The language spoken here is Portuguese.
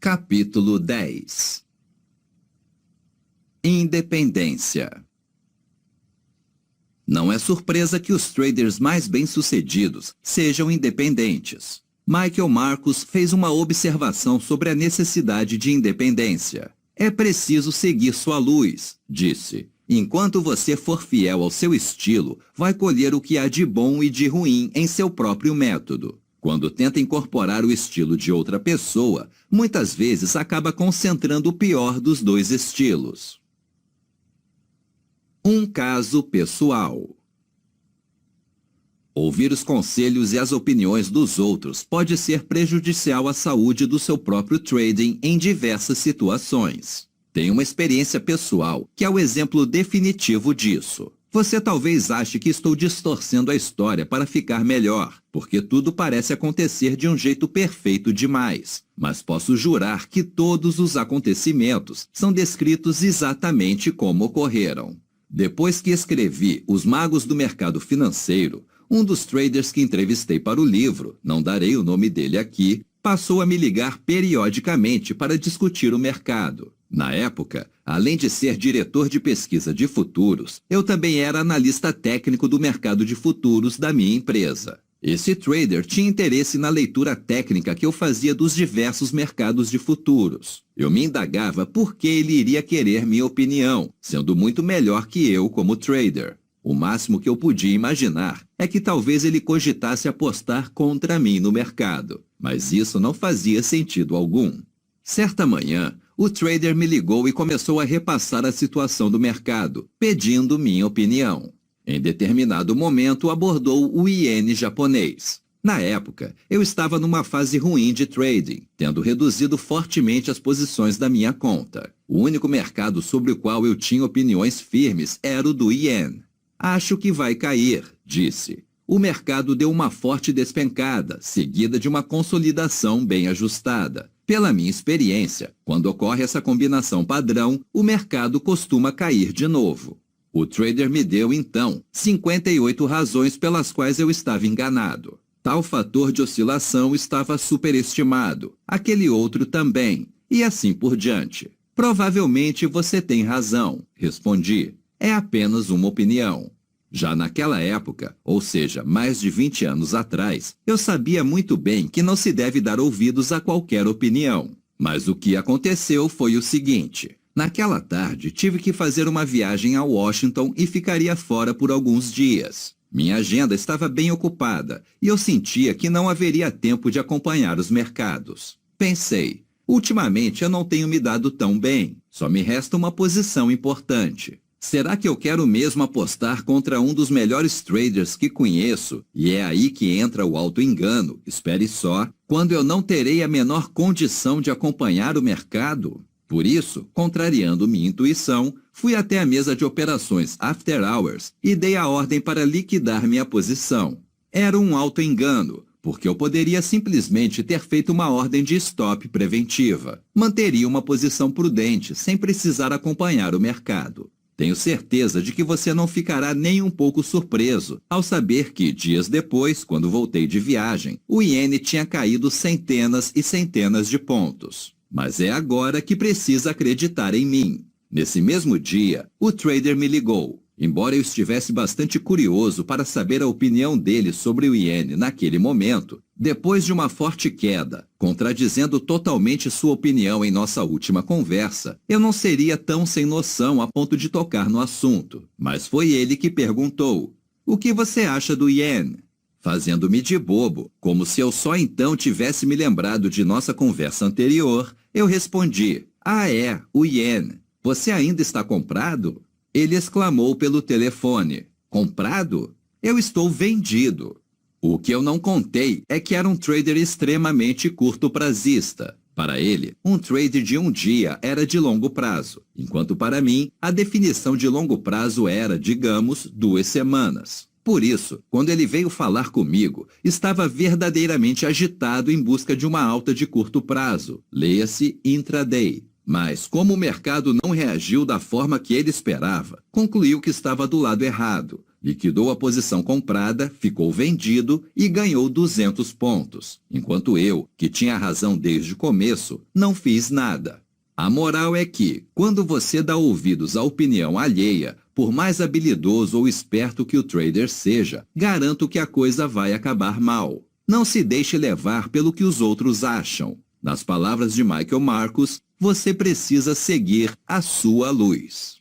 Capítulo 10. Independência. Não é surpresa que os traders mais bem-sucedidos sejam independentes. Michael Marcus fez uma observação sobre a necessidade de independência. É preciso seguir sua luz, disse. Enquanto você for fiel ao seu estilo, vai colher o que há de bom e de ruim em seu próprio método. Quando tenta incorporar o estilo de outra pessoa, muitas vezes acaba concentrando o pior dos dois estilos. Um caso pessoal. Ouvir os conselhos e as opiniões dos outros pode ser prejudicial à saúde do seu próprio trading em diversas situações. Tenho uma experiência pessoal que é o exemplo definitivo disso. Você talvez ache que estou distorcendo a história para ficar melhor, porque tudo parece acontecer de um jeito perfeito demais. Mas posso jurar que todos os acontecimentos são descritos exatamente como ocorreram. Depois que escrevi Os Magos do Mercado Financeiro, um dos traders que entrevistei para o livro, não darei o nome dele aqui, passou a me ligar periodicamente para discutir o mercado. Na época, além de ser diretor de pesquisa de futuros, eu também era analista técnico do mercado de futuros da minha empresa. Esse trader tinha interesse na leitura técnica que eu fazia dos diversos mercados de futuros. Eu me indagava por que ele iria querer minha opinião, sendo muito melhor que eu como trader. O máximo que eu podia imaginar é que talvez ele cogitasse apostar contra mim no mercado, mas isso não fazia sentido algum. Certa manhã, o trader me ligou e começou a repassar a situação do mercado, pedindo minha opinião. Em determinado momento, abordou o iene japonês. Na época, eu estava numa fase ruim de trading, tendo reduzido fortemente as posições da minha conta. O único mercado sobre o qual eu tinha opiniões firmes era o do iene. Acho que vai cair, disse. O mercado deu uma forte despencada, seguida de uma consolidação bem ajustada. Pela minha experiência, quando ocorre essa combinação padrão, o mercado costuma cair de novo. O trader me deu, então, 58 razões pelas quais eu estava enganado. Tal fator de oscilação estava superestimado, aquele outro também, e assim por diante. Provavelmente você tem razão, respondi. É apenas uma opinião. Já naquela época, ou seja, mais de 20 anos atrás, eu sabia muito bem que não se deve dar ouvidos a qualquer opinião. Mas o que aconteceu foi o seguinte. Naquela tarde, tive que fazer uma viagem a Washington e ficaria fora por alguns dias. Minha agenda estava bem ocupada e eu sentia que não haveria tempo de acompanhar os mercados. Pensei, ultimamente eu não tenho me dado tão bem, só me resta uma posição importante. Será que eu quero mesmo apostar contra um dos melhores traders que conheço? E é aí que entra o auto-engano, espere só, quando eu não terei a menor condição de acompanhar o mercado? Por isso, contrariando minha intuição, fui até a mesa de operações After Hours e dei a ordem para liquidar minha posição. Era um auto-engano, porque eu poderia simplesmente ter feito uma ordem de stop preventiva. Manteria uma posição prudente, sem precisar acompanhar o mercado. Tenho certeza de que você não ficará nem um pouco surpreso ao saber que, dias depois, quando voltei de viagem, o iene tinha caído centenas e centenas de pontos. Mas é agora que precisa acreditar em mim. Nesse mesmo dia, o trader me ligou. Embora eu estivesse bastante curioso para saber a opinião dele sobre o iene naquele momento, depois de uma forte queda, contradizendo totalmente sua opinião em nossa última conversa, eu não seria tão sem noção a ponto de tocar no assunto. Mas foi ele que perguntou, o que você acha do iene? Fazendo-me de bobo, como se eu só então tivesse me lembrado de nossa conversa anterior, eu respondi, o iene. Você ainda está comprado? Ele exclamou pelo telefone, comprado? Eu estou vendido. O que eu não contei é que era um trader extremamente curto-prazista. Para ele, um trade de um dia era de longo prazo, enquanto para mim, a definição de longo prazo era, digamos, 2 semanas. Por isso, quando ele veio falar comigo, estava verdadeiramente agitado em busca de uma alta de curto prazo, leia-se intraday. Mas, como o mercado não reagiu da forma que ele esperava, concluiu que estava do lado errado. liquidou a posição comprada, ficou vendido e ganhou 200 pontos, enquanto eu, que tinha razão desde o começo, não fiz nada. A moral é que, quando você dá ouvidos à opinião alheia, por mais habilidoso ou esperto que o trader seja, garanto que a coisa vai acabar mal. Não se deixe levar pelo que os outros acham. Nas palavras de Michael Marcus, você precisa seguir a sua luz.